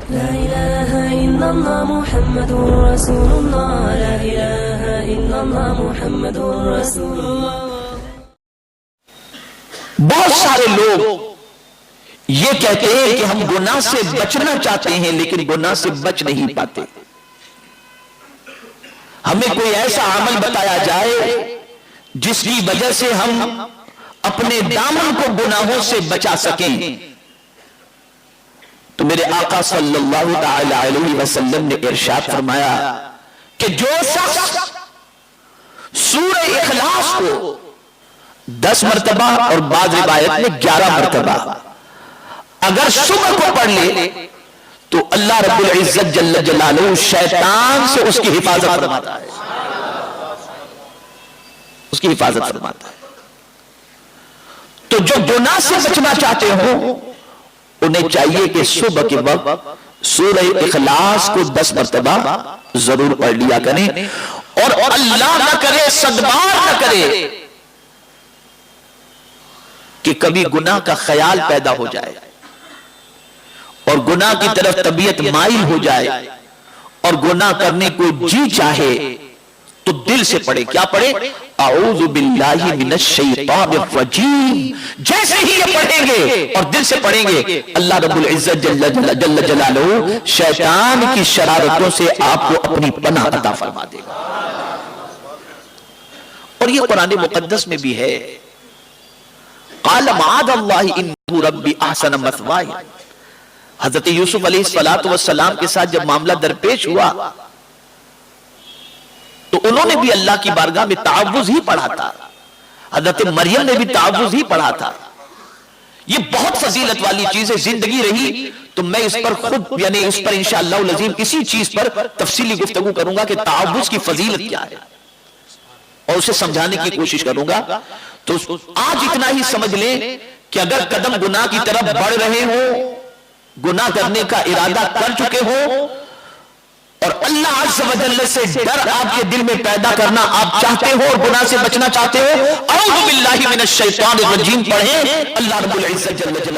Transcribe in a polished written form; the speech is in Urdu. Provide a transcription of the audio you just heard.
لا إله إلا الله محمد رسول الله لا إله إلا الله محمد رسول الله. بہت سارے لوگ یہ کہتے ہیں کہ ہم گناہ سے بچنا چاہتے ہیں لیکن گناہ سے بچ نہیں پاتے. ہمیں کوئی ایسا عمل بتایا جائے جس کی وجہ سے ہم اپنے دامن کو گناہوں سے بچا سکیں. تو میرے آقا صلی اللہ تعالی علیہ وسلم نے ارشاد فرمایا کہ جو شخص سورہ اخلاص کو 10 مرتبہ اور بعض روایت میں 11 مرتبہ اگر صبح کو پڑھ لے تو اللہ رب العزت جل جلالہ شیطان سے اس کی حفاظت فرماتا ہے. اس کی حفاظت فرماتا ہے. تو جو گناہ سے بچنا چاہتے ہو انہیں چاہیے کہ صبح کے وقت سورہ اخلاص کو 10 مرتبہ ضرور پڑھ لیا کریں اور اللہ نہ کرے صدبار نہ کرے کہ کبھی گناہ کا خیال پیدا ہو جائے اور گناہ کی طرف طبیعت مائل ہو جائے اور گناہ کرنے کو جی چاہے تو دل سے پڑھے. کیا پڑھے؟ اعوذ باللہ من الشیطان الرجیم. جیسے ہی یہ پڑھیں گے اور دل سے پڑھیں گے اللہ رب العزت جل جلالہ شیطان کی شرارتوں سے آپ کو اپنی پناہ عطا فرما دے گا. اور یہ قرآن مقدس میں بھی ہے قال معاذ اللہ انہ ربی احسن مثواي. حضرت یوسف علیہ السلام کے ساتھ جب معاملہ درپیش ہوا تو انہوں نے بھی اللہ کی بارگاہ میں تعوذ ہی پڑھا تھا. حضرت مریم نے بھی تعوذ ہی پڑھا تھا. یہ بہت فضیلت والی چیز ہے. زندگی رہی تو میں اس پر خود یعنی اس پر انشاءاللہ العظیم کسی چیز پر تفصیلی گفتگو کروں گا کہ تعوذ کی فضیلت کیا ہے اور اسے سمجھانے کی کوشش کروں گا. تو آج اتنا ہی سمجھ لیں کہ اگر قدم گناہ کی طرف بڑھ رہے ہوں گناہ کرنے کا ارادہ کر چکے ہو اور اللہ عز و جل سے ڈر آپ کے دل میں پیدا کرنا آپ چاہتے ہو اور گناہ سے بچنا چاہتے ہو اعوذ باللہ من الشیطان الرجیم پڑھیں. اللہ رب العزت جل جلالہ